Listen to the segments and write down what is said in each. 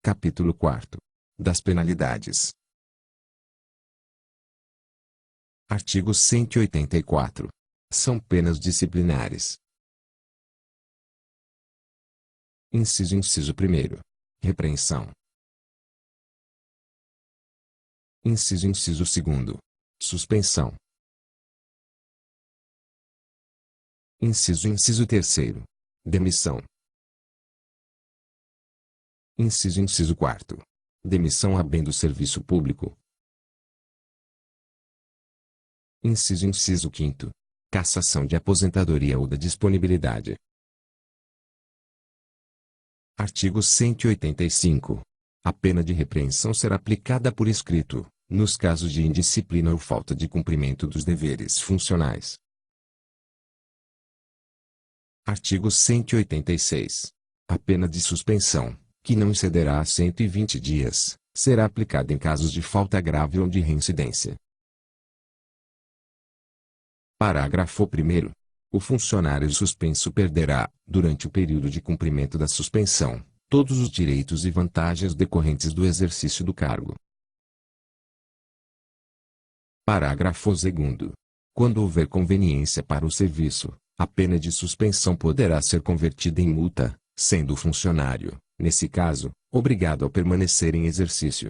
Capítulo 4. Das penalidades. Artigo 184. São penas disciplinares. Inciso 1. Repreensão. Inciso 2. Suspensão. Inciso 3. Demissão. Inciso 4. Demissão a bem do serviço público. Inciso 5. Cassação de aposentadoria ou da disponibilidade. Artigo 185. A pena de repreensão será aplicada por escrito, nos casos de indisciplina ou falta de cumprimento dos deveres funcionais. Artigo 186. A pena de suspensão, que não excederá a 120 dias, será aplicada em casos de falta grave ou de reincidência. Parágrafo 1º. O funcionário suspenso perderá, durante o período de cumprimento da suspensão, todos os direitos e vantagens decorrentes do exercício do cargo. Parágrafo 2º. Quando houver conveniência para o serviço, a pena de suspensão poderá ser convertida em multa, sendo o funcionário, nesse caso, obrigado a permanecer em exercício.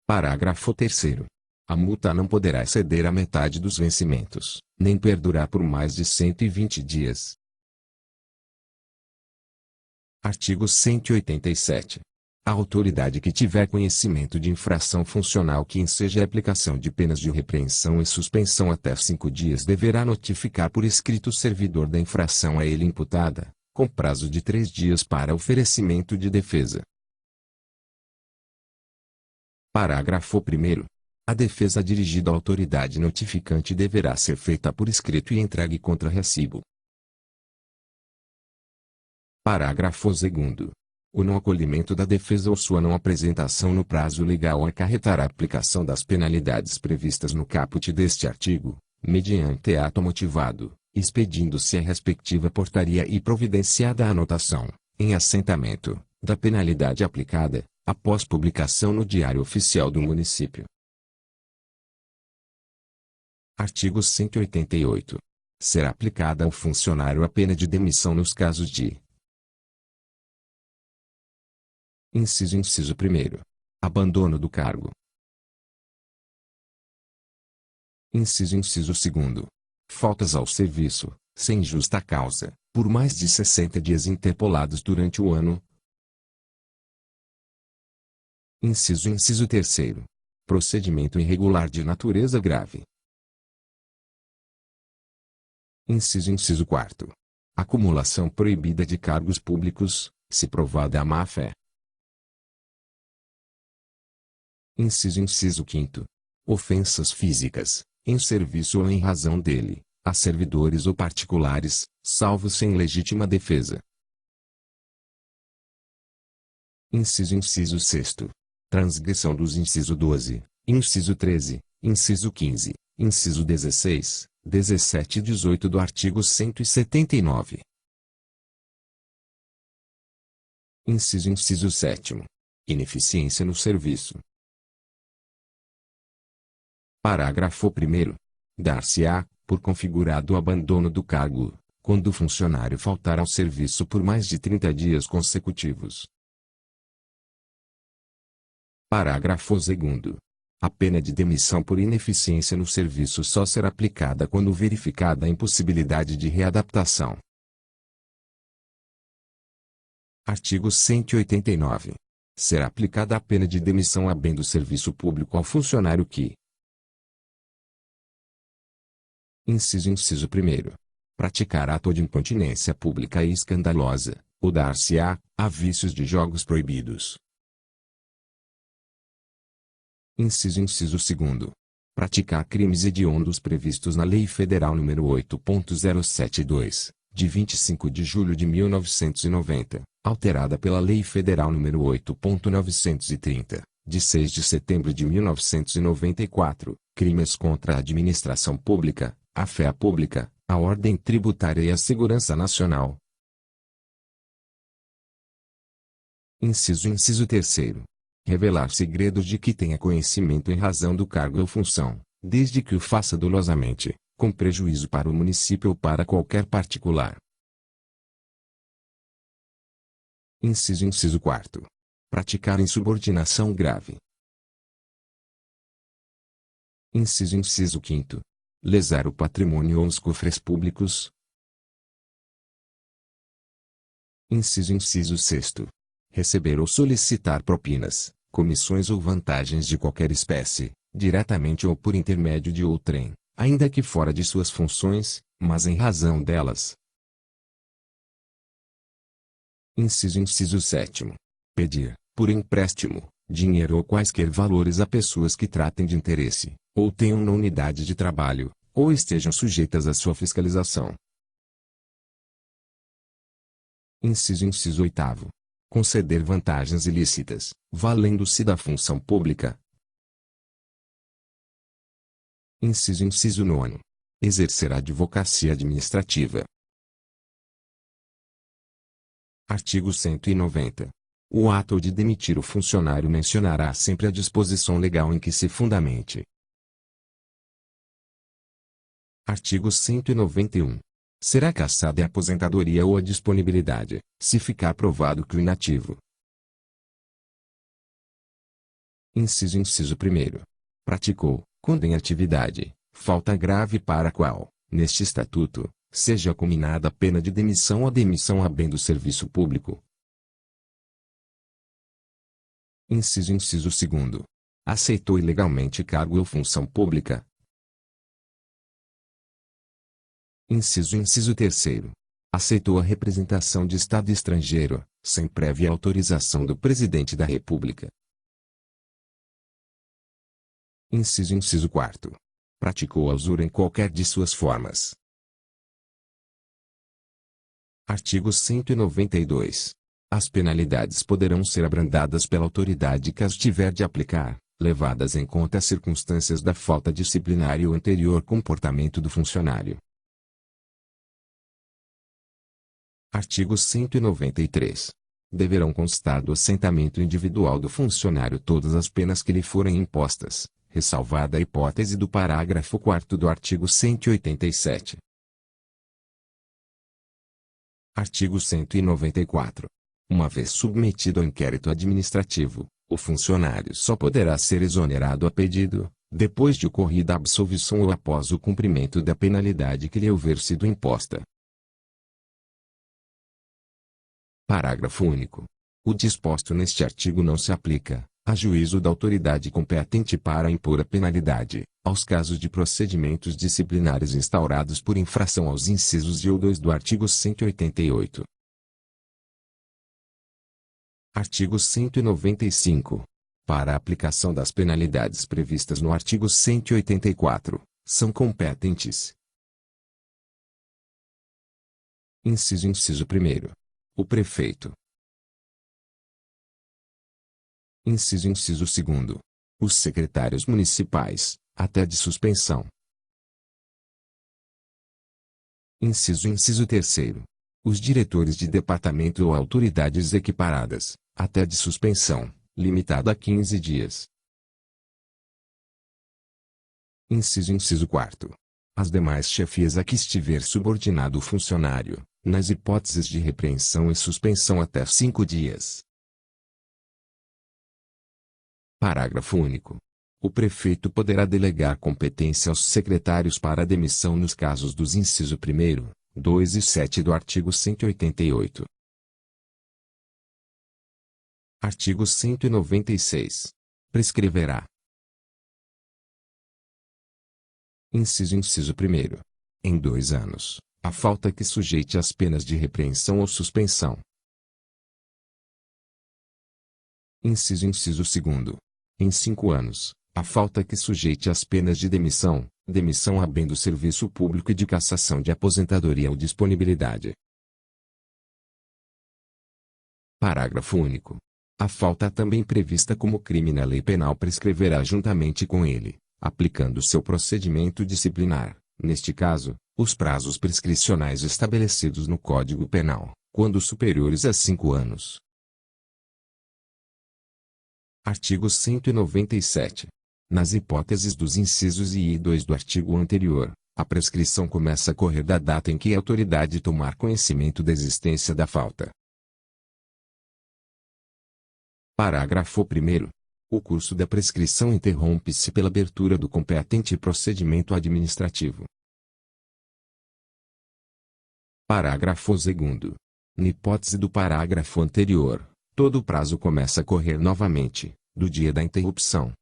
Parágrafo 3º. A multa não poderá exceder a metade dos vencimentos, nem perdurar por mais de 120 dias. Artigo 187. A autoridade que tiver conhecimento de infração funcional que enseja a aplicação de penas de repreensão e suspensão até 5 dias deverá notificar por escrito o servidor da infração a ele imputada, com prazo de 3 dias para oferecimento de defesa. Parágrafo 1º. A defesa dirigida à autoridade notificante deverá ser feita por escrito e entregue contra recibo. Parágrafo 2º. O não acolhimento da defesa ou sua não apresentação no prazo legal acarretará a aplicação das penalidades previstas no caput deste artigo, mediante ato motivado, expedindo-se a respectiva portaria e providenciada a anotação, em assentamento, da penalidade aplicada, após publicação no Diário Oficial do Município. Artigo 188. Será aplicada ao funcionário a pena de demissão nos casos de: Inciso 1. Abandono do cargo. Inciso 2. Faltas ao serviço, sem justa causa, por mais de 60 dias interpolados durante o ano. Inciso 3. Procedimento irregular de natureza grave. Inciso 4. Acumulação proibida de cargos públicos, se provada a má-fé. Inciso 5. Ofensas físicas, em serviço ou em razão dele, a servidores ou particulares, salvo sem legítima defesa. Inciso 6. Transgressão dos inciso 12, inciso 13, inciso 15, inciso 16, 17 e 18 do artigo 179. Inciso 7. Ineficiência no serviço. Parágrafo 1º. Dar-se-á, por configurado o abandono do cargo, quando o funcionário faltar ao serviço por mais de 30 dias consecutivos. Parágrafo 2º. A pena de demissão por ineficiência no serviço só será aplicada quando verificada a impossibilidade de readaptação. Artigo 189. Será aplicada a pena de demissão a bem do serviço público ao funcionário que: Inciso 1. Praticar ato de incontinência pública e escandalosa, ou dar-se-á, a vícios de jogos proibidos. Inciso 2. Praticar crimes hediondos previstos na Lei Federal nº 8.072, de 25 de julho de 1990, alterada pela Lei Federal nº 8.930, de 6 de setembro de 1994, crimes contra a administração pública, a fé pública, a ordem tributária e a segurança nacional. Inciso terceiro. Revelar segredos de que tenha conhecimento em razão do cargo ou função, desde que o faça dolosamente, com prejuízo para o município ou para qualquer particular. Inciso quarto. Praticar insubordinação grave. Inciso quinto. Lesar o patrimônio ou os cofres públicos. Inciso sexto. Receber ou solicitar propinas, comissões ou vantagens de qualquer espécie, diretamente ou por intermédio de outrem, ainda que fora de suas funções, mas em razão delas. Inciso sétimo. Pedir, por empréstimo, dinheiro ou quaisquer valores a pessoas que tratem de interesse, ou tenham na unidade de trabalho, ou estejam sujeitas à sua fiscalização. Inciso oitavo. Conceder vantagens ilícitas, valendo-se da função pública. Inciso nono. Exercer a advocacia administrativa. Artigo 190. O ato de demitir o funcionário mencionará sempre a disposição legal em que se fundamente. Artigo 191. Será cassada a aposentadoria ou a disponibilidade, se ficar provado que o inativo. Inciso primeiro. Praticou, quando em atividade, falta grave para a qual, neste Estatuto, seja cominada a pena de demissão ou demissão a bem do serviço público. Inciso segundo. Aceitou ilegalmente cargo ou função pública. Inciso terceiro. Aceitou a representação de Estado estrangeiro, sem prévia autorização do Presidente da República. Inciso quarto. Praticou a usura em qualquer de suas formas. Artigo 192. As penalidades poderão ser abrandadas pela autoridade que as tiver de aplicar, levadas em conta as circunstâncias da falta disciplinar e o anterior comportamento do funcionário. Artigo 193. Deverão constar do assentamento individual do funcionário todas as penas que lhe forem impostas, ressalvada a hipótese do parágrafo 4º do artigo 187. Artigo 194. Uma vez submetido ao inquérito administrativo, o funcionário só poderá ser exonerado a pedido, depois de ocorrida a absolvição ou após o cumprimento da penalidade que lhe houver sido imposta. Parágrafo único. O disposto neste artigo não se aplica, a juízo da autoridade competente para impor a penalidade, aos casos de procedimentos disciplinares instaurados por infração aos incisos I ou II do artigo 188. Artigo 195. Para a aplicação das penalidades previstas no artigo 184, são competentes. Inciso 1º. O prefeito. Inciso 2º. Os secretários municipais, até de suspensão. Inciso 3º. Os diretores de departamento ou autoridades equiparadas, até de suspensão, limitada a 15 dias. Inciso 4º. As demais chefias a que estiver subordinado o funcionário, nas hipóteses de repreensão e suspensão até 5 dias. Parágrafo único. O prefeito poderá delegar competência aos secretários para a demissão nos casos dos inciso 1º, 2 e 7 do artigo 188. Artigo 196. Prescreverá. Inciso 1º. Em 2 anos, a falta que sujeite às penas de repreensão ou suspensão. Inciso 2º. Em 5 anos, a falta que sujeite às penas de demissão, demissão a bem do serviço público e de cassação de aposentadoria ou disponibilidade. Parágrafo único. A falta também prevista como crime na lei penal prescreverá juntamente com ele, aplicando seu procedimento disciplinar, neste caso, os prazos prescricionais estabelecidos no Código Penal, quando superiores a 5 anos. Artigo 197. Nas hipóteses dos incisos I e 2 do artigo anterior, a prescrição começa a correr da data em que a autoridade tomar conhecimento da existência da falta. Parágrafo 1º. O curso da prescrição interrompe-se pela abertura do competente procedimento administrativo. Parágrafo 2º. Na hipótese do parágrafo anterior, todo o prazo começa a correr novamente, do dia da interrupção,